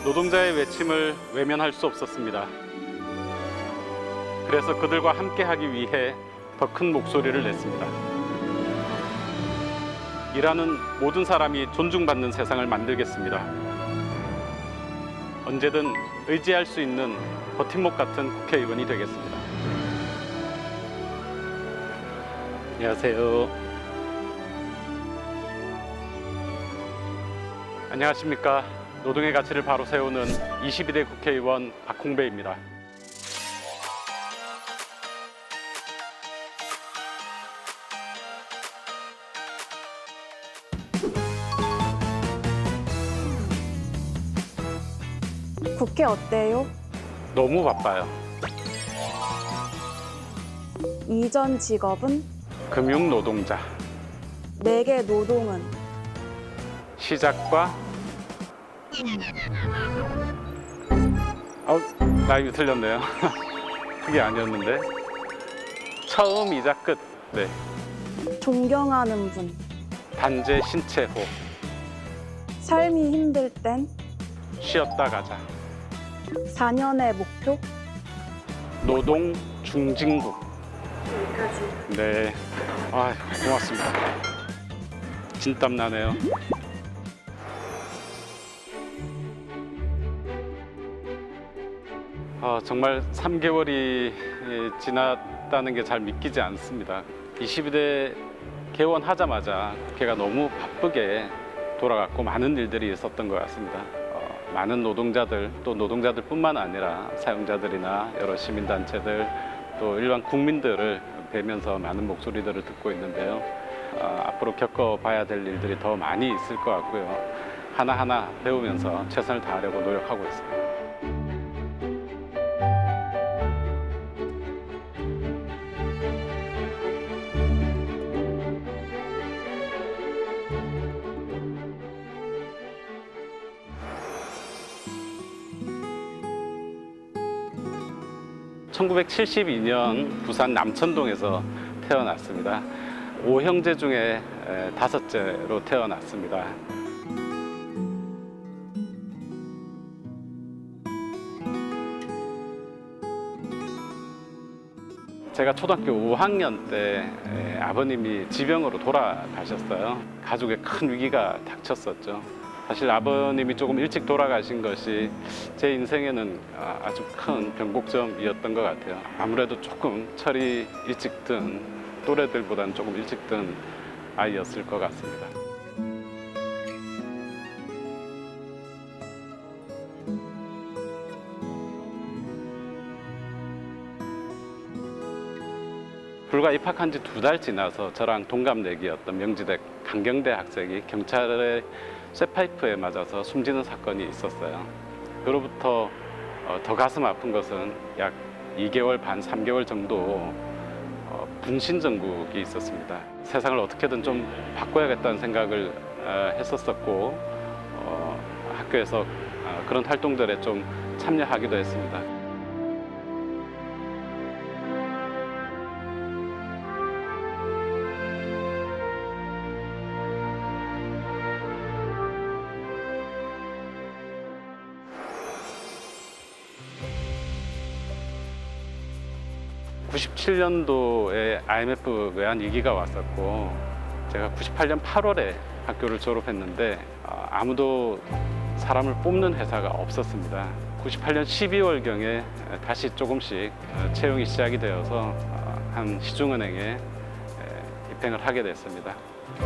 노동자의 외침을 외면할 수 없었습니다. 그래서 그들과 함께하기 위해 더 큰 목소리를 냈습니다. 일하는 모든 사람이 존중받는 세상을 만들겠습니다. 언제든 의지할 수 있는 버팀목 같은 국회의원이 되겠습니다. 안녕하세요. 안녕하십니까. 노동의 가치를 바로 세우는 22대 국회의원 박홍배입니다. 국회 어때요? 너무 바빠요. 이전 직업은? 금융노동자. 내게 노동은? 시작과 나이 틀렸네요. 그게 아니었는데. 처음이자 끝. 네. 존경하는 분? 단재 신채호. 삶이 힘들 땐? 쉬었다 가자. 4년의 목표? 노동 중진국. 여기까지. 네. 고맙습니다. 진땀 나네요. 정말 3개월이 지났다는 게 잘 믿기지 않습니다. 22대 개원하자마자 국회가 너무 바쁘게 돌아갔고 많은 일들이 있었던 것 같습니다. 많은 노동자들, 또 노동자들뿐만 아니라 사용자들이나 여러 시민단체들, 또 일반 국민들을 뵈면서 많은 목소리들을 듣고 있는데요. 앞으로 겪어봐야 될 일들이 더 많이 있을 것 같고요. 하나하나 배우면서 최선을 다하려고 노력하고 있습니다. (1972년) 부산 남천동에서 태어났습니다. 5형제 중에 5째로 태어났습니다. 제가 초등학교 5학년 때 아버님이 지병으로 돌아가셨어요. 가족에 큰 위기가 닥쳤었죠. 사실 아버님이 조금 일찍 돌아가신 것이 제 인생에는 아주 큰 변곡점이었던 것 같아요. 아무래도 조금 철이 일찍 든 또래들보다는 조금 일찍 든 아이였을 것 같습니다. 불과 입학한 지 2달 지나서 저랑 동갑내기였던 명지대 강경대 학생이 경찰의 쇠파이프에 맞아서 숨지는 사건이 있었어요. 그로부터 더 가슴 아픈 것은 약 2개월 반, 3개월 정도 분신전국이 있었습니다. 세상을 어떻게든 좀 바꿔야겠다는 생각을 했었었고 학교에서 그런 활동들에 좀 참여하기도 했습니다. (97년도에) IMF 외환 위기가 왔었고 제가 98년 8월에 학교를 졸업했는데 아무도 사람을 뽑는 회사가 없었습니다. 98년 12월경에 다시 조금씩 채용이 시작이 되어서 한 시중은행에 입행을 하게 됐습니다.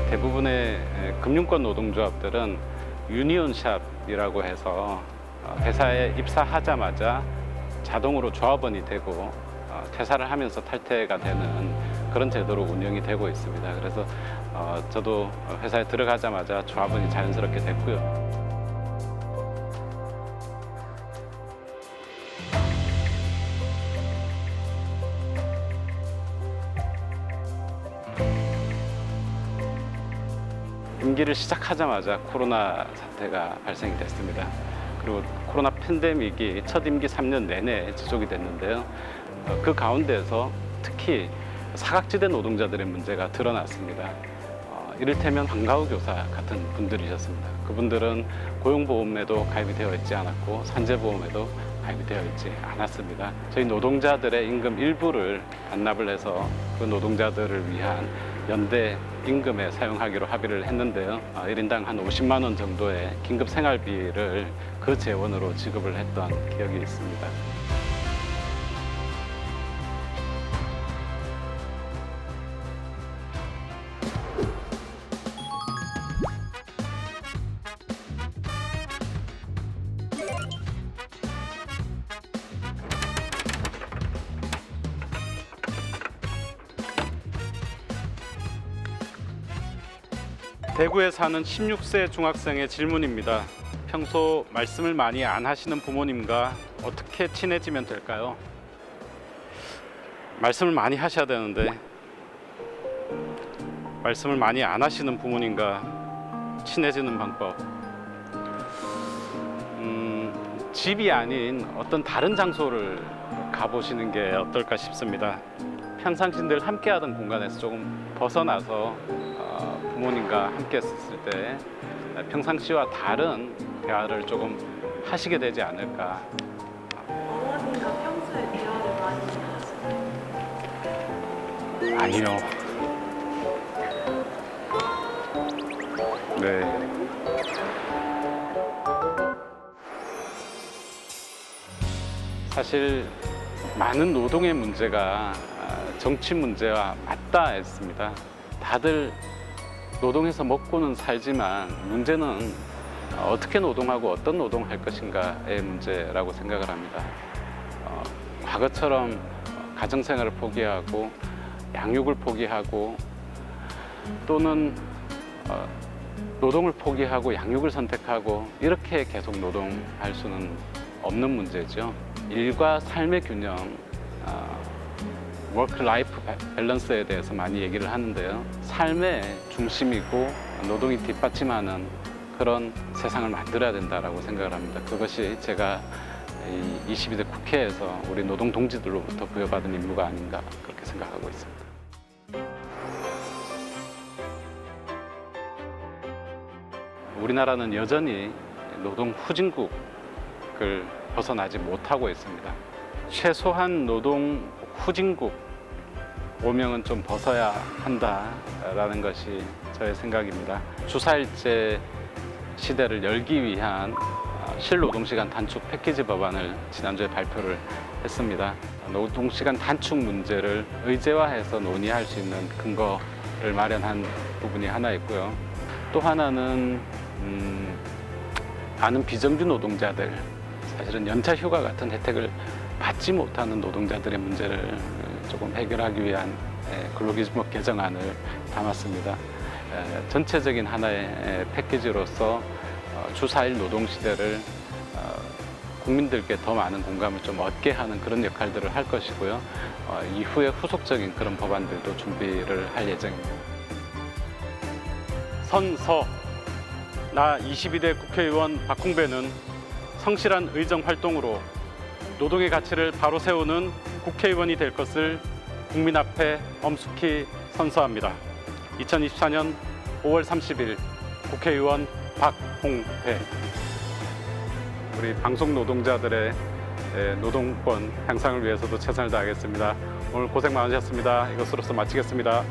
대부분의 금융권 노동조합들은 유니온샵이라고 해서 회사에 입사하자마자 자동으로 조합원이 되고 퇴사를 하면서 탈퇴가 되는 그런 제도로 운영이 되고 있습니다. 그래서 저도 회사에 들어가자마자 조합원이 자연스럽게 됐고요. 임기를 시작하자마자 코로나 사태가 발생이 됐습니다. 그리고 코로나 팬데믹이 첫 임기 3년 내내 지속이 됐는데요. 그 가운데에서 특히 사각지대 노동자들의 문제가 드러났습니다. 이를테면 방과후 교사 같은 분들이셨습니다. 그분들은 고용보험에도 가입이 되어 있지 않았고 산재보험에도 가입이 되어 있지 않았습니다. 저희 노동자들의 임금 일부를 반납을 해서 그 노동자들을 위한 연대 임금에 사용하기로 합의를 했는데요. 1인당 한 50만 원 정도의 긴급 생활비를 그 재원으로 지급을 했던 기억이 있습니다. 대구에 사는 16세 중학생의 질문입니다. 평소 말씀을 많이 안 하시는 부모님과 어떻게 친해지면 될까요? 말씀을 많이 하셔야 되는데 말씀을 많이 안 하시는 부모님과 친해지는 방법. 집이 아닌 어떤 다른 장소를 가보시는 게 어떨까 싶습니다. 평상시 늘 함께하던 공간에서 조금 벗어나서 부모님과 함께 했을 때 평상시와 다른 대화를 조금 하시게 되지 않을까. 어머님과 평소에 대화를 많이 하시나요? 아니요. 네. 사실 많은 노동의 문제가 정치 문제와 맞닿아 있습니다. 다들 노동해서 먹고는 살지만 문제는 어떻게 노동하고 어떤 노동을 할 것인가의 문제라고 생각을 합니다. 과거처럼 가정생활을 포기하고 양육을 포기하고 또는 노동을 포기하고 양육을 선택하고 이렇게 계속 노동할 수는 없는 문제죠. 일과 삶의 균형, 워크-라이프 밸런스에 대해서 많이 얘기를 하는데요. 삶의 중심이고 노동이 뒷받침하는 그런 세상을 만들어야 된다고 생각을 합니다. 그것이 제가 22대 국회에서 우리 노동 동지들로부터 부여받은 임무가 아닌가 그렇게 생각하고 있습니다. 우리나라는 여전히 노동 후진국을 벗어나지 못하고 있습니다. 최소한 노동 후진국 오명은 좀 벗어야 한다라는 것이 저의 생각입니다. 주사일제 시대를 열기 위한 실노동시간 단축 패키지 법안을 지난주에 발표를 했습니다. 노동시간 단축 문제를 의제화해서 논의할 수 있는 근거를 마련한 부분이 하나 있고요. 또 하나는 많은 비정규 노동자들, 사실은 연차 휴가 같은 혜택을 받지 못하는 노동자들의 문제를 조금 해결하기 위한 근로기준법 개정안을 담았습니다. 전체적인 하나의 패키지로서 주 4일 노동 시대를 국민들께 더 많은 공감을 좀 얻게 하는 그런 역할들을 할 것이고요. 이후에 후속적인 그런 법안들도 준비를 할 예정입니다. 선서. 나 22대 국회의원 박홍배는 성실한 의정 활동으로 노동의 가치를 바로 세우는 국회의원이 될 것을 국민 앞에 엄숙히 선서합니다. 2024년 5월 30일 국회의원 박홍배. 우리 방송 노동자들의 노동권 향상을 위해서도 최선을 다하겠습니다. 오늘 고생 많으셨습니다. 이것으로서 마치겠습니다.